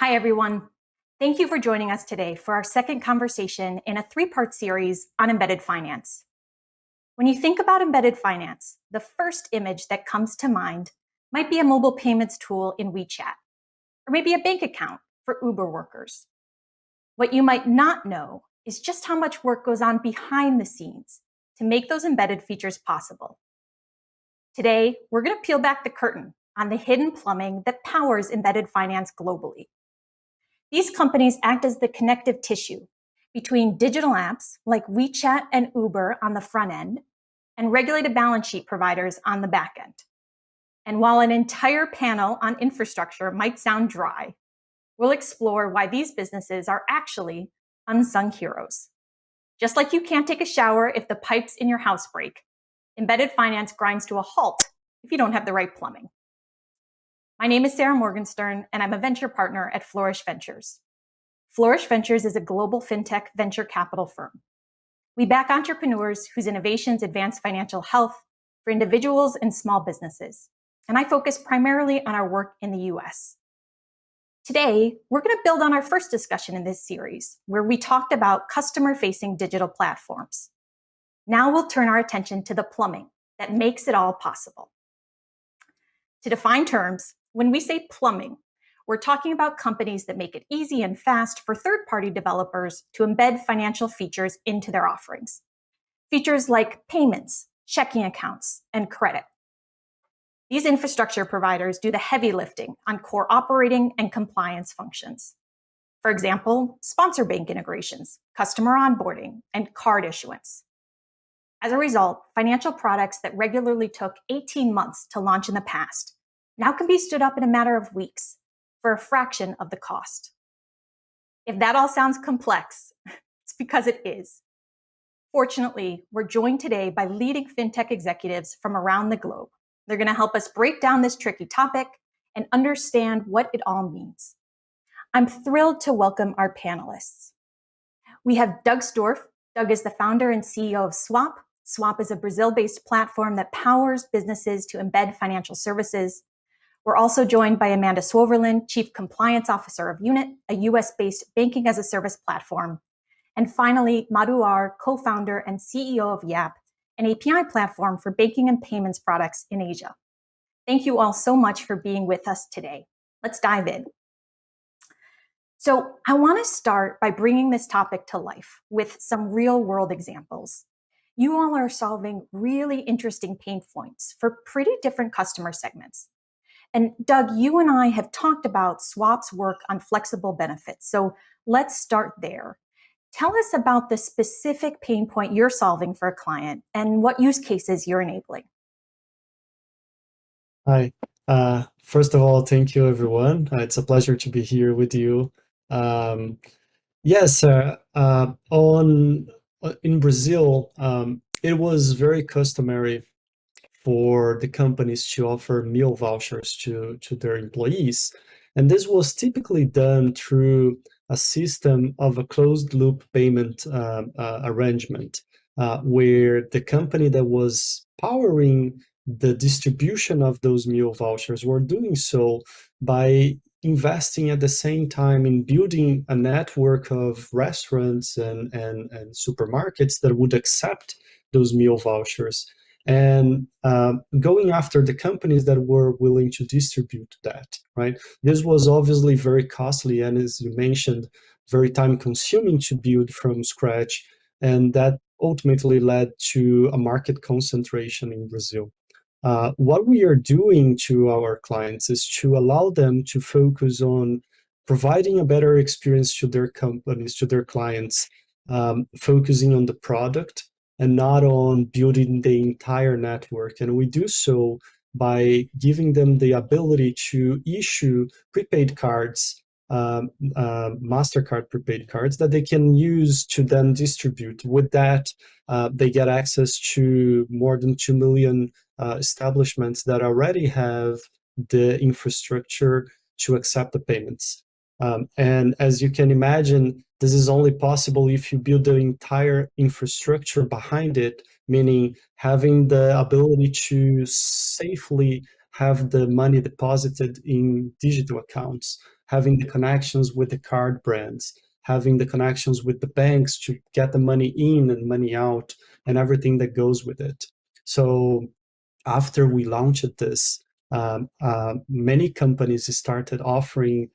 Hi, everyone. Thank you for joining us today for our second conversation in a three-part series on embedded finance. When you think about embedded finance, the first image that comes to mind might be a mobile payments tool in WeChat, or maybe a bank account for Uber workers. What you might not know is just how much work goes on behind the scenes to make those embedded features possible. Today, we're going to peel back the curtain on the hidden plumbing that powers embedded finance globally. These companies act as the connective tissue between digital apps like WeChat and Uber on the front end and regulated balance sheet providers on the back end. And while an entire panel on infrastructure might sound dry, we'll explore why these businesses are actually unsung heroes. Just like you can't take a shower if the pipes in your house break, embedded finance grinds to a halt if you don't have the right plumbing. My name is Sarah Morgenstern, and I'm a venture partner at Flourish Ventures. Flourish Ventures is a global fintech venture capital firm. We back entrepreneurs whose innovations advance financial health for individuals and small businesses, and I focus primarily on our work in the US. Today, we're going to build on our first discussion in this series, where we talked about customer-facing digital platforms. Now we'll turn our attention to the plumbing that makes it all possible. To define terms, when we say plumbing, we're talking about companies that make it easy and fast for third-party developers to embed financial features into their offerings. Features like payments, checking accounts, and credit. These infrastructure providers do the heavy lifting on core operating and compliance functions. For example, sponsor bank integrations, customer onboarding, and card issuance. As a result, financial products that regularly took 18 months to launch in the past now can be stood up in a matter of weeks for a fraction of the cost. If that all sounds complex, it's because it is. Fortunately, we're joined today by leading fintech executives from around the globe. They're going to help us break down this tricky topic and understand what it all means. I'm thrilled to welcome our panelists. We have Doug Storff. Doug is the founder and CEO of Swap. Swap is a Brazil-based platform that powers businesses to embed financial services. We're also joined by Amanda Swoverlin, Chief Compliance Officer of Unit, a US-based banking-as-a-service platform. And finally, Madhu R, co-founder and CEO of Yap, an API platform for banking and payments products in Asia. Thank you all so much for being with us today. Let's dive in. So I want to start by bringing this topic to life with some real-world examples. You all are solving really interesting pain points for pretty different customer segments. And Doug, you and I have talked about Swap's work on flexible benefits. So let's start there. Tell us about the specific pain point you're solving for a client and what use cases you're enabling. Hi. First of all, thank you, everyone. It's a pleasure to be here with you. Yes, in Brazil, it was very customary for the companies to offer meal vouchers to their employees. And this was typically done through a system of a closed loop payment arrangement, where the company that was powering the distribution of those meal vouchers were doing so by investing at the same time in building a network of restaurants and supermarkets that would accept those meal vouchers and going after the companies that were willing to distribute that, right? This was obviously very costly and, as you mentioned, very time consuming to build from scratch. And that ultimately led to a market concentration in Brazil. What we are doing to our clients is to allow them to focus on providing a better experience to their companies, to their clients, focusing on the product and not on building the entire network. And we do so by giving them the ability to issue prepaid cards, MasterCard prepaid cards that they can use to then distribute. With that, they get access to more than 2 million establishments that already have the infrastructure to accept the payments. And as you can imagine, this is only possible if you build the entire infrastructure behind it, meaning having the ability to safely have the money deposited in digital accounts, having the connections with the card brands, having the connections with the banks to get the money in and money out, and everything that goes with it. So after we launched this, many companies started offering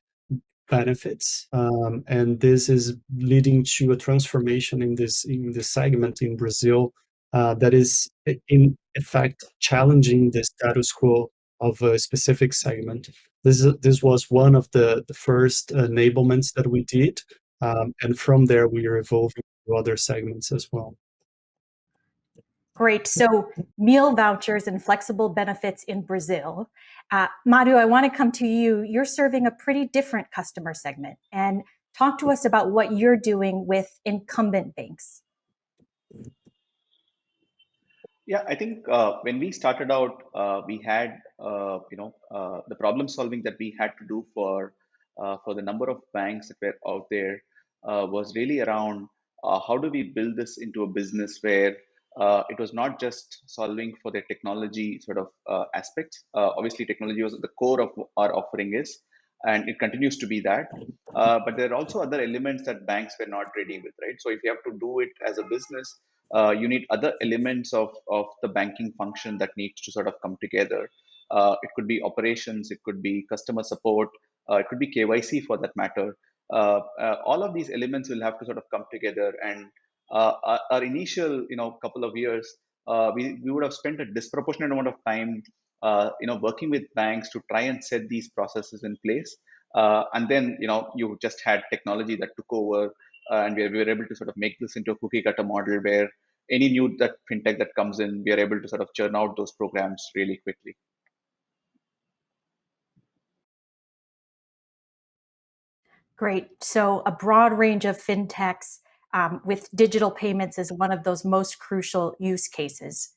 benefits, and this is leading to a transformation in this segment in Brazil that is in effect challenging the status quo of a specific segment. This was one of the first enablements that we did, and from there we are evolving to other segments as well. Great. So meal vouchers and flexible benefits in Brazil. Madhu, I want to come to you. You're serving a pretty different customer segment, and talk to us about what you're doing with incumbent banks. Yeah, I think when we started out, we had the problem solving that we had to do for the number of banks that were out there was really around how do we build this into a business where it was not just solving for the technology sort of aspects. Obviously, technology was at the core of our offering is, and it continues to be that. But there are also other elements that banks were not ready with, right? So if you have to do it as a business, you need other elements of the banking function that needs to sort of come together. It could be operations, it could be customer support, it could be KYC for that matter. All of these elements will have to sort of come together. And our initial, couple of years, we would have spent a disproportionate amount of time, working with banks to try and set these processes in place. And then, you just had technology that took over, and we were able to sort of make this into a cookie cutter model where any new that fintech that comes in, we are able to sort of churn out those programs really quickly. Great. So a broad range of fintechs with digital payments is one of those most crucial use cases.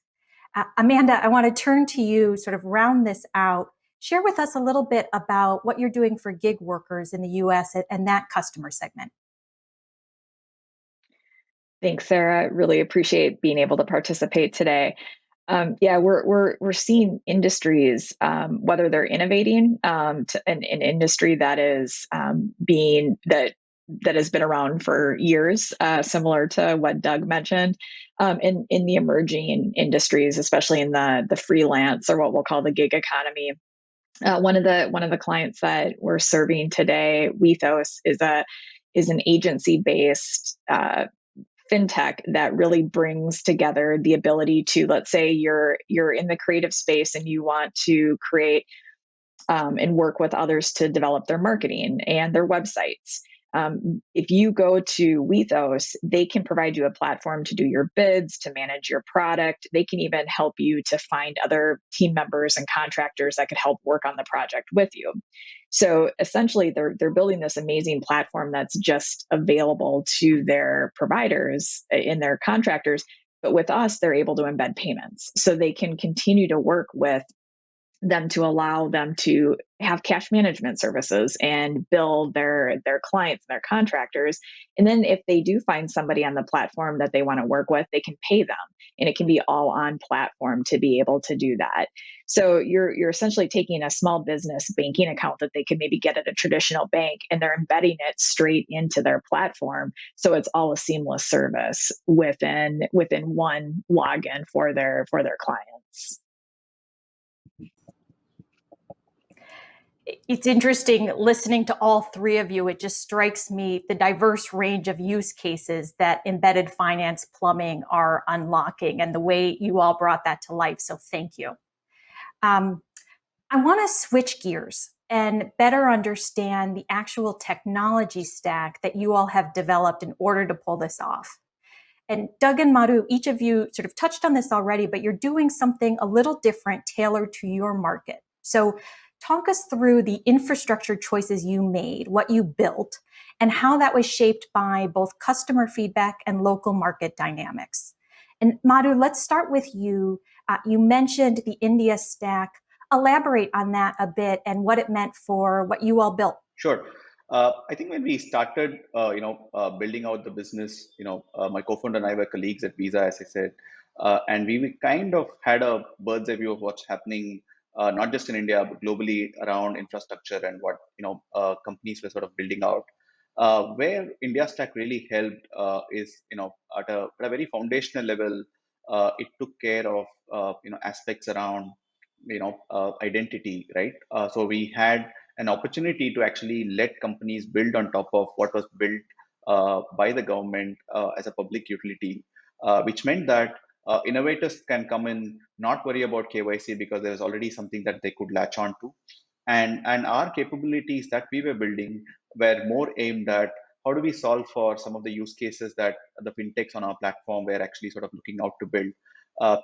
Amanda, I want to turn to you, sort of round this out. Share with us a little bit about what you're doing for gig workers in the US and that customer segment. Thanks, Sarah. Really appreciate being able to participate today. Yeah, we're seeing industries, whether they're innovating to an industry that is being that has been around for years, similar to what Doug mentioned, in the emerging industries, especially in the freelance or what we'll call the gig economy. One of the clients that we're serving today, Wethos, is an agency based fintech that really brings together the ability to, let's say you're in the creative space and you want to create and work with others to develop their marketing and their websites. If you go to Wethos, they can provide you a platform to do your bids, to manage your product. They can even help you to find other team members and contractors that could help work on the project with you. So essentially, they're building this amazing platform that's just available to their providers and their contractors. But with us, they're able to embed payments, so they can continue to work with them to allow them to have cash management services and bill their clients, their contractors. And then if they do find somebody on the platform that they want to work with, they can pay them. And it can be all on platform to be able to do that. So you're essentially taking a small business banking account that they could maybe get at a traditional bank, and they're embedding it straight into their platform. So it's all a seamless service within one login for their clients. It's interesting listening to all three of you. It just strikes me the diverse range of use cases that embedded finance plumbing are unlocking and the way you all brought that to life. So thank you. I want to switch gears and better understand the actual technology stack that you all have developed in order to pull this off. And Doug and Madhu, each of you sort of touched on this already, but you're doing something a little different, tailored to your market. So talk us through the infrastructure choices you made, what you built, and how that was shaped by both customer feedback and local market dynamics. And Madhu, let's start with you. You mentioned the India stack. Elaborate on that a bit and what it meant for what you all built. Sure. I think when we started, building out the business, my co-founder and I were colleagues at Visa, as I said, and we kind of had a bird's eye view of what's happening not just in India, but globally around infrastructure and what companies were sort of building out. Where India Stack really helped is at a very foundational level. It took care of aspects around identity, right? So we had an opportunity to actually let companies build on top of what was built by the government as a public utility, which meant that innovators can come in, not worry about KYC because there's already something that they could latch on to. And our capabilities that we were building were more aimed at how do we solve for some of the use cases that the fintechs on our platform were actually sort of looking out to build.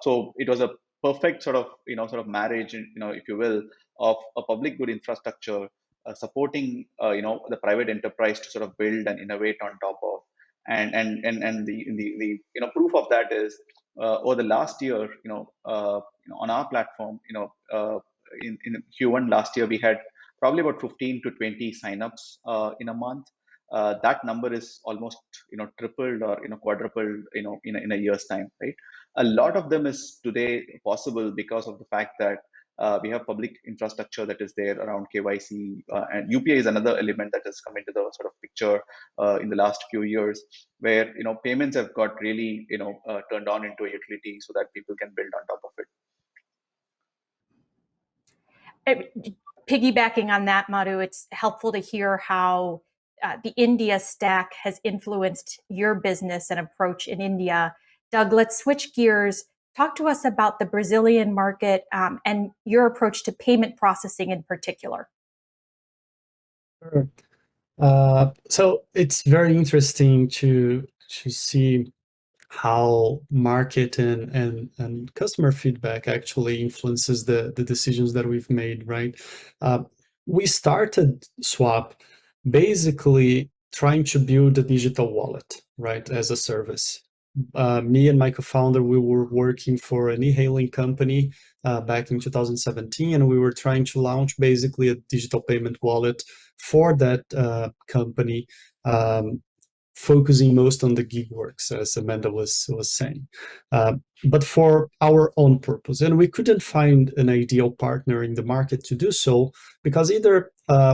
So it was a perfect sort of marriage, if you will, of a public good infrastructure supporting the private enterprise to sort of build and innovate on top of. And the proof of that is over the last year, on our platform, in Q1 last year, we had probably about 15 to 20 signups in a month. That number is almost tripled or quadrupled in a year's time, right? A lot of them is today possible because of the fact that we have public infrastructure that is there around KYC, and UPI is another element that has come into the sort of picture in the last few years, where payments have got really turned on into a utility so that people can build on top of it. Piggybacking on that, Madhu, it's helpful to hear how the India stack has influenced your business and approach in India. Doug, let's switch gears. Talk to us about the Brazilian market and your approach to payment processing in particular. Sure. So it's very interesting to see how market and customer feedback actually influences the decisions that we've made, right? We started Swap basically trying to build a digital wallet, right, as a service. Me and my co-founder, we were working for an e-hailing company back in 2017, and we were trying to launch basically a digital payment wallet for that company, focusing most on the gig works, as Amanda was saying, but for our own purpose. And we couldn't find an ideal partner in the market to do so, because either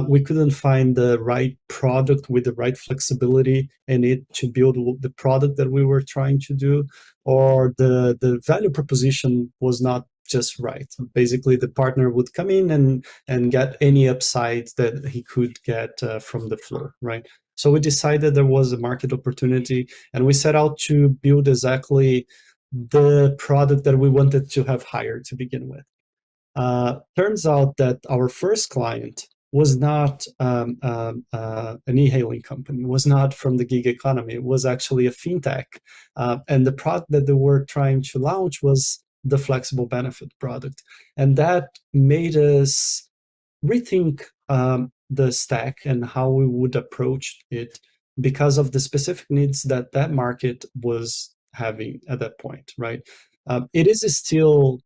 we couldn't find the right product with the right flexibility in it to build the product that we were trying to do, or the value proposition was not just right. Basically, the partner would come in and get any upside that he could get from the floor, right? So we decided there was a market opportunity, and we set out to build exactly the product that we wanted to have hired to begin with. Turns out that our first client was not an e-hailing company, was not from the gig economy. It was actually a fintech. And the product that they were trying to launch was the flexible benefit product. And that made us rethink the stack and how we would approach it, because of the specific needs that that market was having at that point, right? It is still,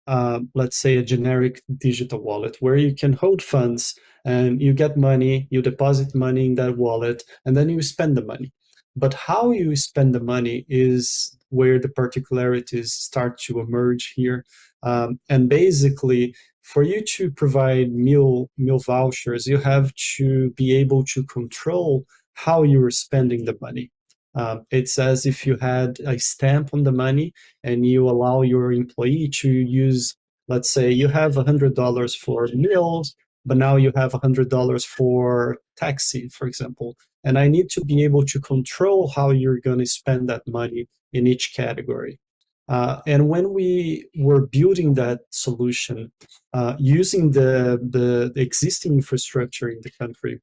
let's say, a generic digital wallet where you can hold funds and you get money, you deposit money in that wallet, and then you spend the money. But how you spend the money is where the particularities start to emerge here. And basically, for you to provide meal vouchers, you have to be able to control how you're spending the money. It's as if you had a stamp on the money and you allow your employee to use, let's say you have $100 for meals, but now you have $100 for taxi, for example. And I need to be able to control how you're going to spend that money in each category. And when we were building that solution, using the existing infrastructure in the country,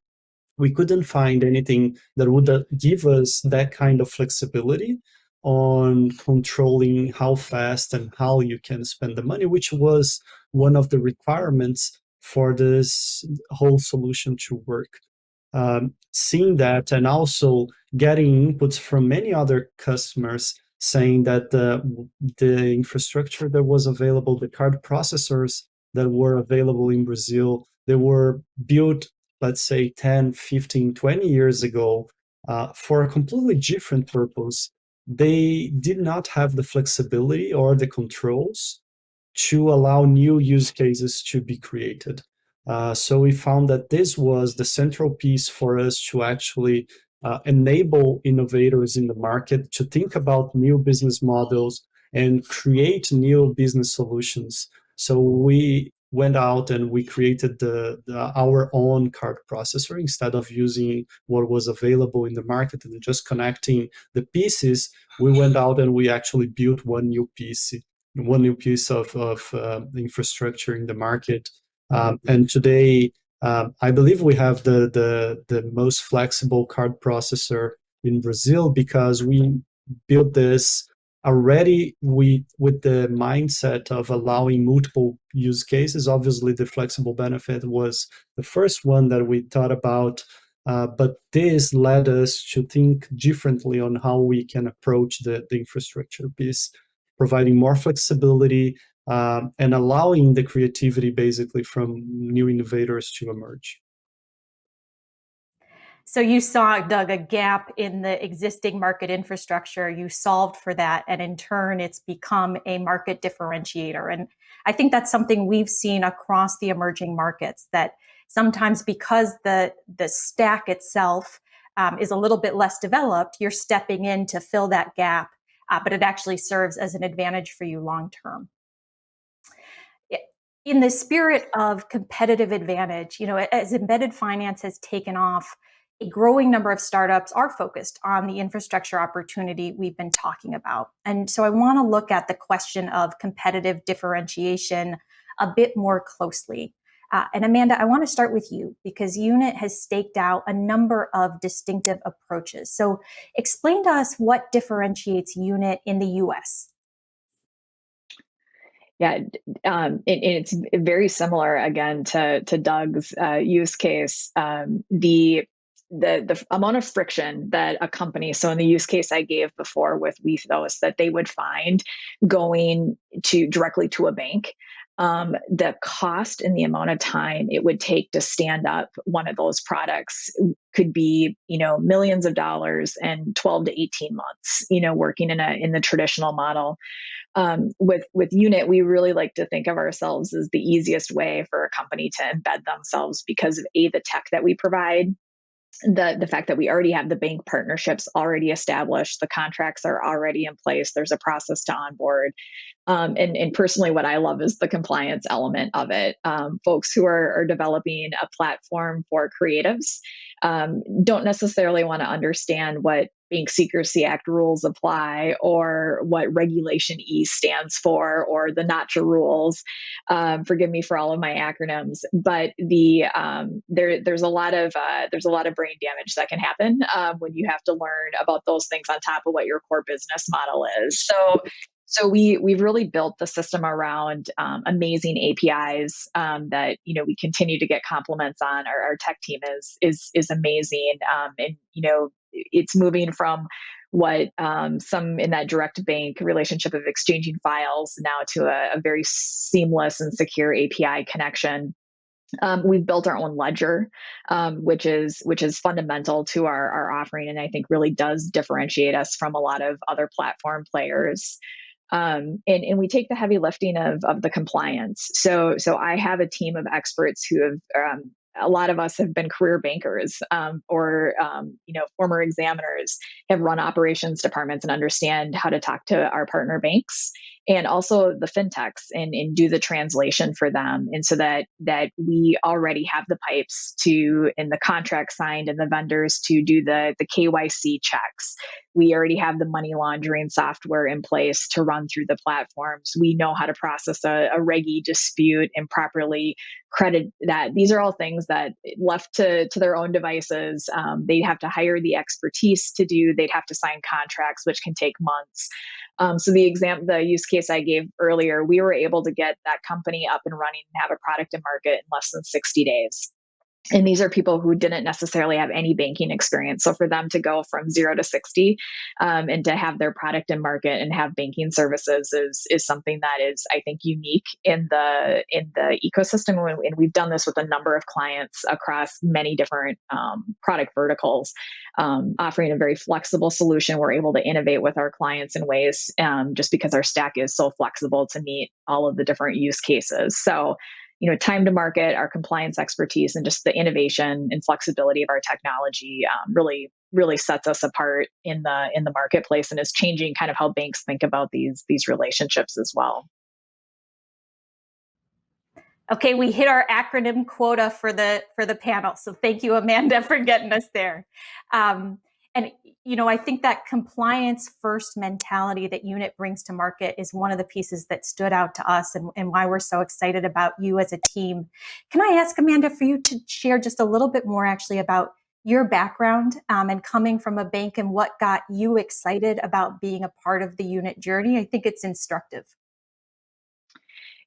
we couldn't find anything that would give us that kind of flexibility on controlling how fast and how you can spend the money, which was one of the requirements for this whole solution to work. Seeing that, and also getting inputs from many other customers saying that the infrastructure that was available, the card processors that were available in Brazil, they were built, let's say 10, 15, 20 years ago for a completely different purpose. They did not have the flexibility or the controls to allow new use cases to be created. So we found that this was the central piece for us to actually enable innovators in the market to think about new business models and create new business solutions. So we went out and we created our own card processor instead of using what was available in the market and just connecting the pieces. We went out and we actually built one new piece of infrastructure in the market. And today, I believe we have the most flexible card processor in Brazil because we built this already with the mindset of allowing multiple use cases. Obviously, the flexible benefit was the first one that we thought about, but this led us to think differently on how we can approach the infrastructure piece, providing more flexibility and allowing the creativity basically from new innovators to emerge. So you saw, Doug, a gap in the existing market infrastructure. You solved for that, and in turn, it's become a market differentiator. And I think that's something we've seen across the emerging markets, that sometimes because the stack itself is a little bit less developed, you're stepping in to fill that gap, but it actually serves as an advantage for you long term. In the spirit of competitive advantage, as embedded finance has taken off, a growing number of startups are focused on the infrastructure opportunity we've been talking about. And so I want to look at the question of competitive differentiation a bit more closely. And Amanda, I want to start with you because Unit has staked out a number of distinctive approaches. So explain to us what differentiates Unit in the US. Yeah, it's very similar again to Doug's use case. The amount of friction that a company, so in the use case I gave before with Wethos, that they would find going directly to a bank, the cost and the amount of time it would take to stand up one of those products could be, millions of dollars and 12 to 18 months, working in the traditional model. With Unit, we really like to think of ourselves as the easiest way for a company to embed themselves because of the tech that we provide, the fact that we already have the bank partnerships already established, the contracts are already in place, there's a process to onboard. And personally, what I love is the compliance element of it. Folks who are developing a platform for creatives don't necessarily want to understand what Bank Secrecy Act rules apply or what Regulation E stands for or the NACHA rules. Forgive me for all of my acronyms, but there's a lot of brain damage that can happen when you have to learn about those things on top of what your core business model is. So we've really built the system around amazing APIs that we continue to get compliments on. Our tech team is amazing, and it's moving from what some in that direct bank relationship of exchanging files now to a very seamless and secure API connection. We've built our own ledger, which is fundamental to our offering, and I think really does differentiate us from a lot of other platform players. And we take the heavy lifting of the compliance. So I have a team of experts who have, a lot of us have been career bankers or former examiners, have run operations departments and understand how to talk to our partner banks and also the fintechs and do the translation for them. And so that we already have the pipes and the contract signed and the vendors to do the KYC checks. We already have the money laundering software in place to run through the platforms. We know how to process a Reg E dispute and properly credit that. These are all things that left to their own devices, they'd have to hire the expertise to do. They'd have to sign contracts, which can take months. So the use case I gave earlier, we were able to get that company up and running and have a product in market in less than 60 days. And these are people who didn't necessarily have any banking experience. So for them to go from 0 to 60 and to have their product in market and have banking services is something that is, I think, unique in the ecosystem. And we've done this with a number of clients across many different product verticals, offering a very flexible solution. We're able to innovate with our clients in ways just because our stack is so flexible to meet all of the different use cases. So time to market, our compliance expertise, and just the innovation and flexibility of our technology really sets us apart in the marketplace, and is changing kind of how banks think about these relationships as well. Okay, we hit our acronym quota for the panel, so thank you, Amanda, for getting us there. And I think that compliance first mentality that Unit brings to market is one of the pieces that stood out to us, and why we're so excited about you as a team. Can I ask, Amanda, for you to share just a little bit more actually about your background and coming from a bank, and what got you excited about being a part of the Unit journey? I think it's instructive.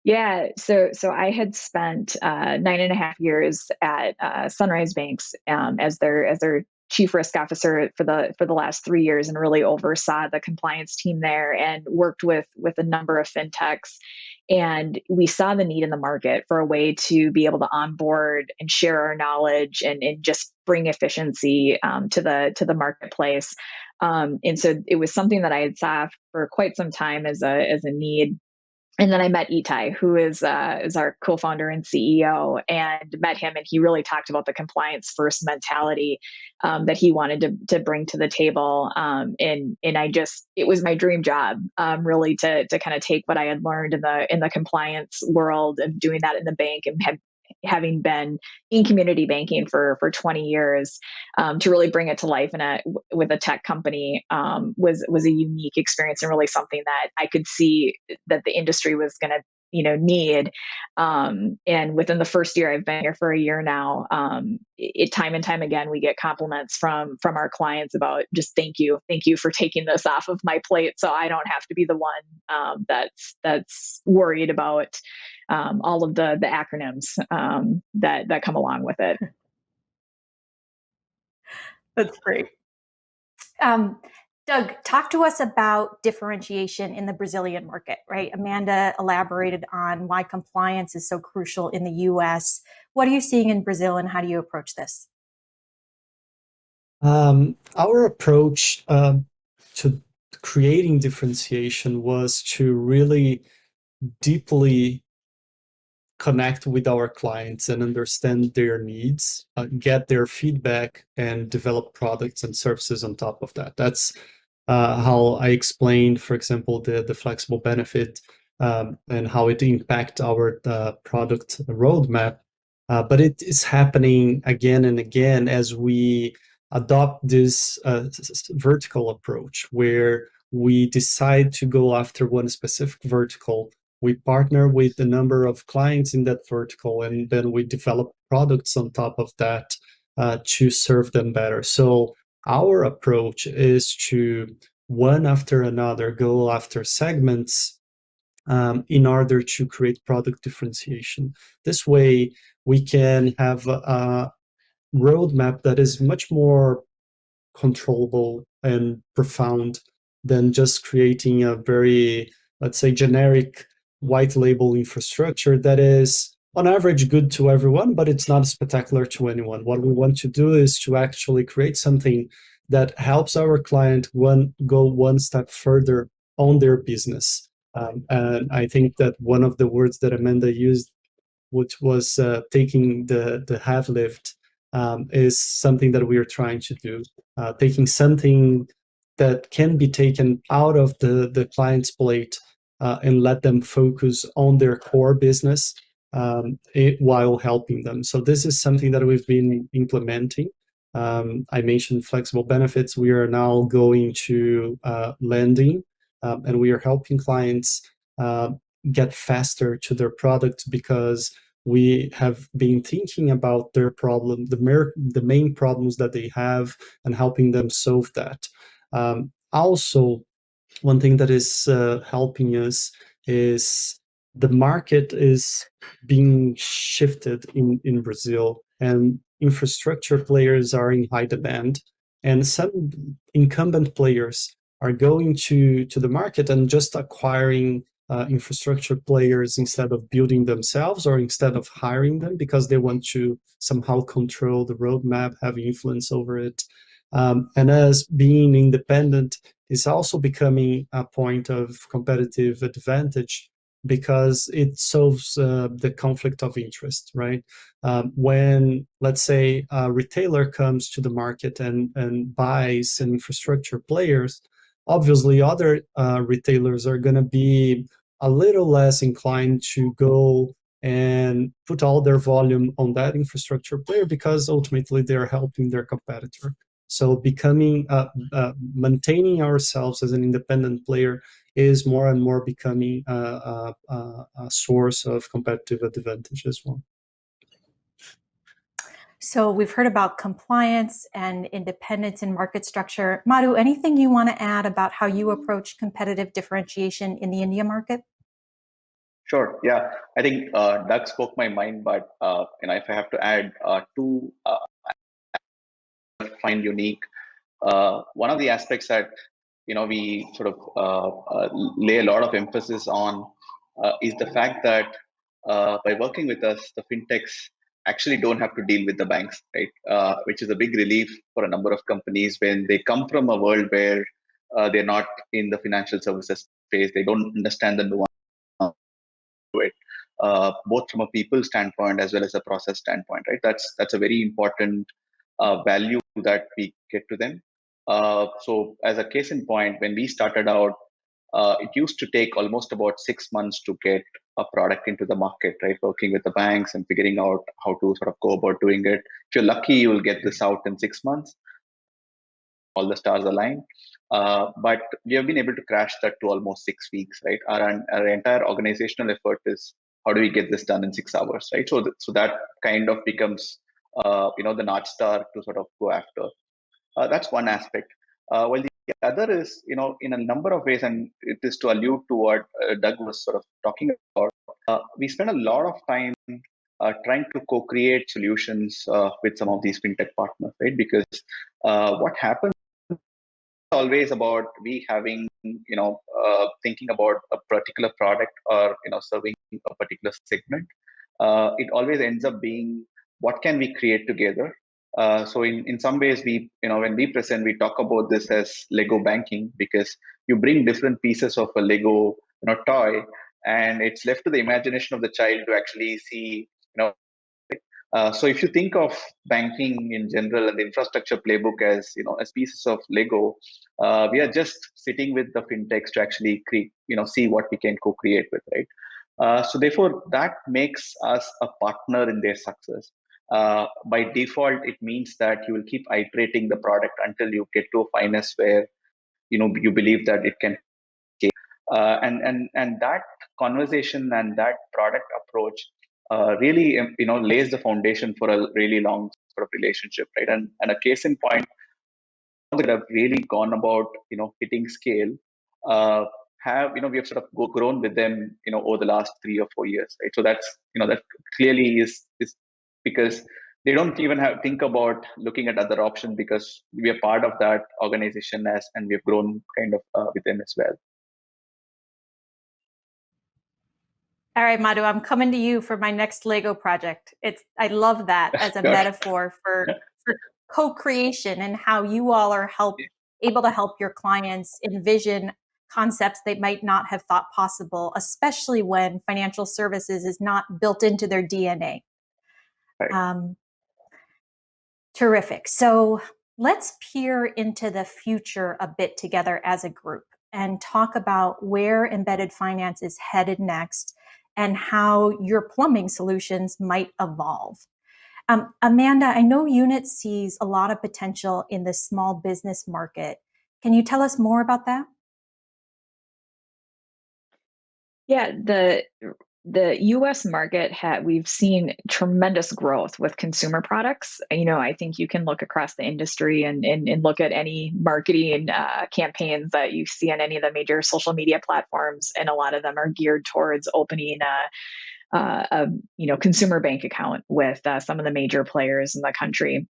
Yeah, so I had spent 9.5 years at Sunrise Banks as their chief risk officer for the last 3 years, and really oversaw the compliance team there, and worked with a number of fintechs. And we saw the need in the market for a way to be able to onboard and share our knowledge, and just bring efficiency to the marketplace. And so it was something that I had saw for quite some time as a need. And then I met Itai, who is our co-founder and CEO, and met him, and he really talked about the compliance first mentality that he wanted to bring to the table. And it was my dream job, really, to kind of take what I had learned in the compliance world, and doing that in the bank, and having been in community banking for 20 years, to really bring it to life with a tech company, was a unique experience, and really something that I could see that the industry was going to need. And within the first year, I've been here for a year now, time and time again, we get compliments from our clients about just thank you for taking this off of my plate, so I don't have to be the one that's worried about all of the acronyms that come along with it. That's great. Doug, talk to us about differentiation in the Brazilian market, right? Amanda elaborated on why compliance is so crucial in the US. What are you seeing in Brazil, and how do you approach this? Our approach to creating differentiation was to really deeply connect with our clients and understand their needs, get their feedback, and develop products and services on top of that. That's how I explained, for example, the flexible benefit, and how it impacts our product roadmap. But it is happening again and again as we adopt this vertical approach, where we decide to go after one specific vertical. We partner with a number of clients in that vertical, and then we develop products on top of that to serve them better. So our approach is to, one after another, go after segments in order to create product differentiation. This way, we can have a roadmap that is much more controllable and profound than just creating a very, let's say, generic white label infrastructure that is on average good to everyone, but it's not spectacular to anyone. What we want to do is to actually create something that helps our client go one step further on their business. And I think that one of the words that Amanda used, which was taking the heavy lift, is something that we are trying to do. Taking something that can be taken out of the client's plate and let them focus on their core business while helping them. So this is something that we've been implementing. I mentioned flexible benefits. We are now going to lending, and we are helping clients get faster to their products, because we have been thinking about their problem, the main problems that they have, and helping them solve that. Also, one thing that is helping us is the market is being shifted in Brazil, and infrastructure players are in high demand, and some incumbent players are going to the market and just acquiring infrastructure players instead of building themselves or instead of hiring them because they want to somehow control the roadmap, have influence over it. And as being independent is also becoming a point of competitive advantage because it solves the conflict of interest, right? When, let's say, a retailer comes to the market and buys an infrastructure players, obviously other retailers are going to be a little less inclined to go and put all their volume on that infrastructure player because ultimately they're helping their competitor. So maintaining ourselves as an independent player is more and more becoming a source of competitive advantage as well. So we've heard about compliance and independence in market structure. Madhu, anything you want to add about how you approach competitive differentiation in the India market? Sure. Yeah, I think Doug spoke my mind, but if I have to add two, find unique. One of the aspects that we sort of lay a lot of emphasis on is the fact that by working with us, the fintechs actually don't have to deal with the banks, right? Which is a big relief for a number of companies when they come from a world where they're not in the financial services space. They don't understand the nuance to it, both from a people standpoint as well as a process standpoint, right? That's a very important value that we get to them. So as a case in point, when we started out, it used to take almost about 6 months to get a product into the market, right? Working with the banks and figuring out how to sort of go about doing it. If you're lucky, you will get this out in 6 months. All the stars align. But we have been able to crash that to almost 6 weeks, right? Our entire organizational effort is how do we get this done in 6 hours, right? So that kind of becomes the North Star to sort of go after. That's one aspect. While the other is, in a number of ways, and it is to allude to what Doug was sort of talking about, we spend a lot of time trying to co-create solutions with some of these fintech partners, right? Because what happens always about we having, thinking about a particular product or, serving a particular segment. It always ends up being what can we create together. So in some ways, when we present, we talk about this as Lego banking because you bring different pieces of a Lego, toy, and it's left to the imagination of the child to actually see, so if you think of banking in general and the infrastructure playbook as as pieces of Lego, we are just sitting with the fintechs to actually create, see what we can co-create with, right? So therefore, that makes us a partner in their success. By default, it means that you will keep iterating the product until you get to a finesse where you believe that it can. And that conversation and that product approach really lays the foundation for a really long sort of relationship, right? And a case in point that have really gone about hitting scale have we have sort of grown with them over the last 3 or 4 years, right? So that's that clearly is because they don't even think about looking at other options because we are part of that organization and we have grown kind of with them as well. All right, Madhu, I'm coming to you for my next Lego project. I love that as a metaphor for co-creation and how you all are able to help your clients envision concepts they might not have thought possible, especially when financial services is not built into their DNA. Right. Terrific. So let's peer into the future a bit together as a group and talk about where embedded finance is headed next and how your plumbing solutions might evolve. Amanda, I know Unit sees a lot of potential in the small business market. Can you tell us more about that? Yeah, the US market we've seen tremendous growth with consumer products. I think you can look across the industry and look at any marketing campaigns that you see on any of the major social media platforms, and a lot of them are geared towards opening consumer bank account with some of the major players in the country.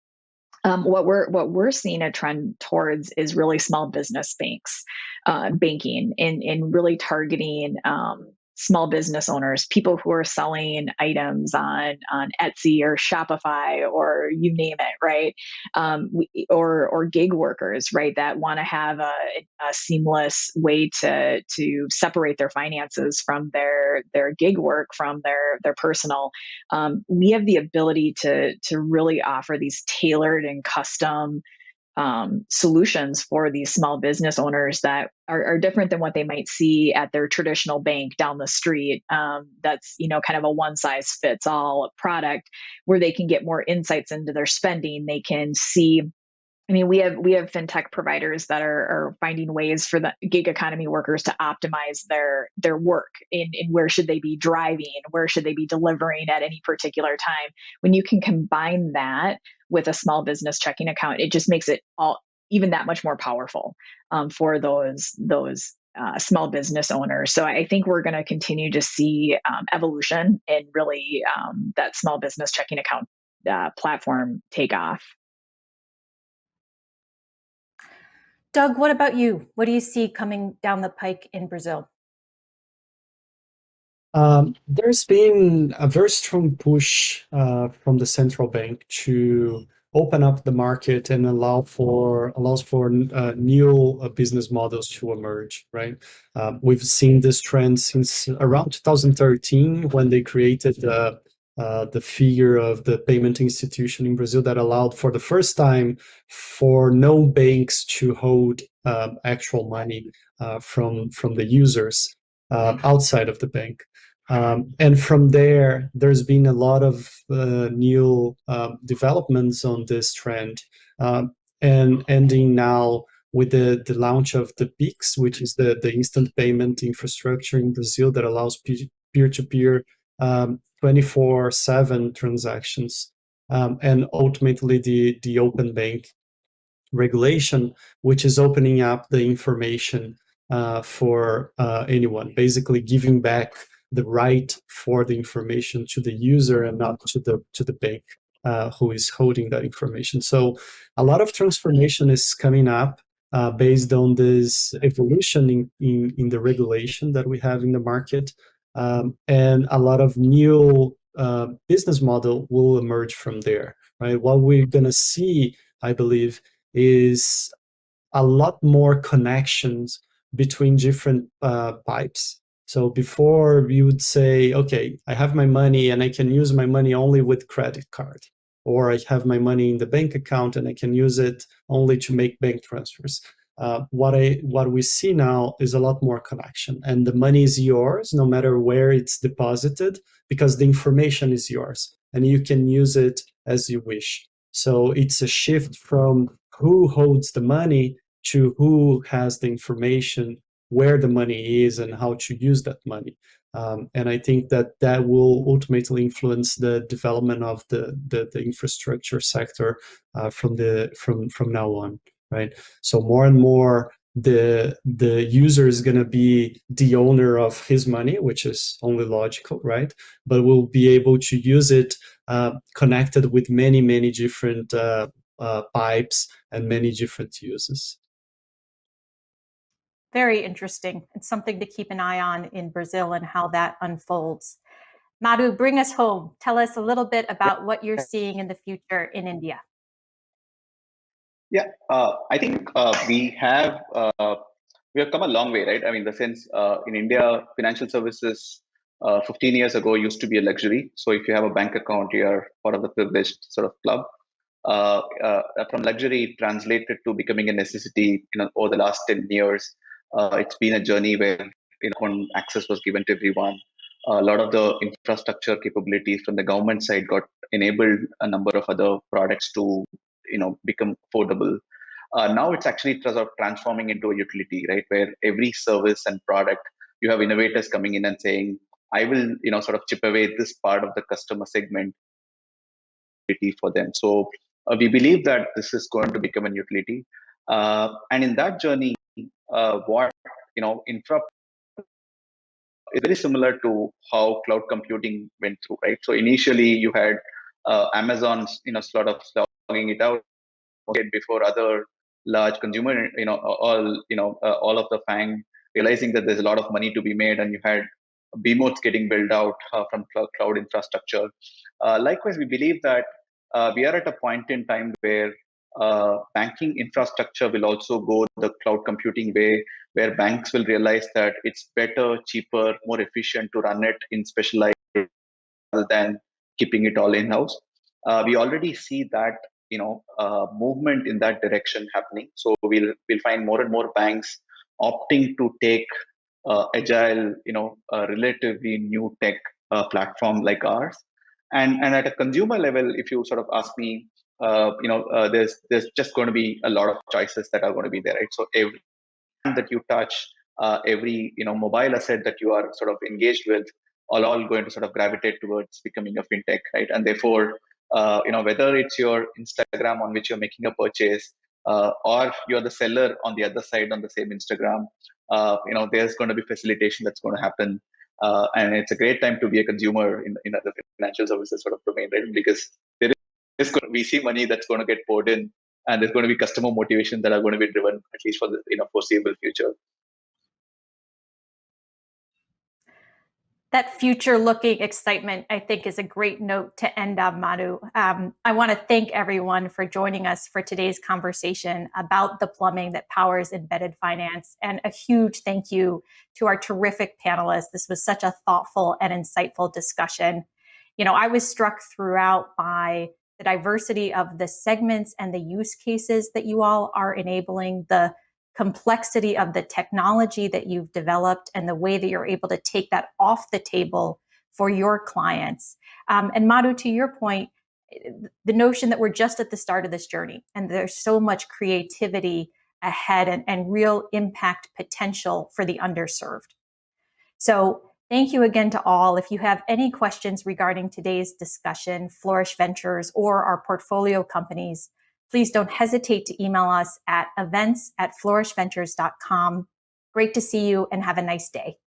What we're seeing a trend towards is really small business banking, in really targeting small business owners, people who are selling items on Etsy or Shopify or you name it, right? Or gig workers, right, that want to have a seamless way to separate their finances from their gig work from their personal. We have the ability to really offer these tailored and custom solutions for these small business owners that are different than what they might see at their traditional bank down the street. That's kind of a one size fits all product, where they can get more insights into their spending. They can see. I mean, we have fintech providers that are finding ways for the gig economy workers to optimize their work in where should they be driving, where should they be delivering at any particular time. When you can combine that with a small business checking account, it just makes it all even that much more powerful for those small business owners. So I think we're going to continue to see evolution and really that small business checking account platform take off. Doug, what about you? What do you see coming down the pike in Brazil? There's been a very strong push from the central bank to open up the market and allows for new business models to emerge. Right, we've seen this trend since around 2013 when they created the figure of the payment institution in Brazil that allowed for the first time for no banks to hold actual money from the users outside of the bank. And from there's been a lot of new developments on this trend, and ending now with the launch of the PIX, which is the instant payment infrastructure in Brazil that allows peer-to-peer 24/7 transactions, and ultimately the open bank regulation, which is opening up the information for anyone, basically giving back the right for the information to the user and not to the bank who is holding that information. So a lot of transformation is coming up based on this evolution in the regulation that we have in the market, and a lot of new business model will emerge from there. Right, what we're gonna see, I believe, is a lot more connections between different pipes. So before you would say, okay, I have my money and I can use my money only with credit card, or I have my money in the bank account and I can use it only to make bank transfers. What we see now is a lot more connection, and the money is yours no matter where it's deposited, because the information is yours and you can use it as you wish. So it's a shift from who holds the money to who has the information, where the money is, and how to use that money. And I think that will ultimately influence the development of the infrastructure sector from now on. Right. So more and more, the user is going to be the owner of his money, which is only logical, right? But will be able to use it connected with many different pipes and many different uses. Very interesting. It's something to keep an eye on in Brazil and how that unfolds. Madhu, bring us home. Tell us a little bit about what you're seeing in the future in India. Yeah, I think we have come a long way, right? I mean, the sense in India, financial services 15 years ago used to be a luxury. So if you have a bank account, you're part of the privileged sort of club. From luxury, it translated to becoming a necessity. Over the last 10 years, it's been a journey where when access was given to everyone. A lot of the infrastructure capabilities from the government side got enabled a number of other products to become affordable. Now it's actually sort of transforming into a utility, right? Where every service and product, you have innovators coming in and saying, I will sort of chip away this part of the customer segment for them. So we believe that this is going to become a utility, and in that journey, what infra is very similar to how cloud computing went through, right? So initially you had Amazon's, sort of slogging it out before other large consumer, all of the FANG realizing that there's a lot of money to be made, and you had behemoths getting built out from cloud infrastructure. Likewise, we believe that we are at a point in time where banking infrastructure will also go the cloud computing way, where banks will realize that it's better, cheaper, more efficient to run it in specialized rather than keeping it all in-house. We already see that movement in that direction happening. So we'll find more and more banks opting to take agile, relatively new tech platform like ours. And at a consumer level, if you sort of ask me, there's just going to be a lot of choices that are going to be there, right? So every that you touch, every mobile asset that you are sort of engaged with, all going to sort of gravitate towards becoming a fintech, right? And therefore, whether it's your Instagram on which you're making a purchase, or you're the seller on the other side on the same Instagram, there's going to be facilitation that's going to happen, and it's a great time to be a consumer in the financial services sort of domain, right? Because we see money that's going to get poured in, and there's going to be customer motivation that are going to be driven at least for the foreseeable future. That future-looking excitement, I think, is a great note to end on, Madhu. I want to thank everyone for joining us for today's conversation about the plumbing that powers embedded finance, and a huge thank you to our terrific panelists. This was such a thoughtful and insightful discussion. I was struck throughout by the diversity of the segments and the use cases that you all are enabling, the complexity of the technology that you've developed, and the way that you're able to take that off the table for your clients. And Madhu, to your point, the notion that we're just at the start of this journey and there's so much creativity ahead and real impact potential for the underserved. So thank you again to all. If you have any questions regarding today's discussion, Flourish Ventures, or our portfolio companies, please don't hesitate to email us at events@flourishventures.com. Great to see you, and have a nice day.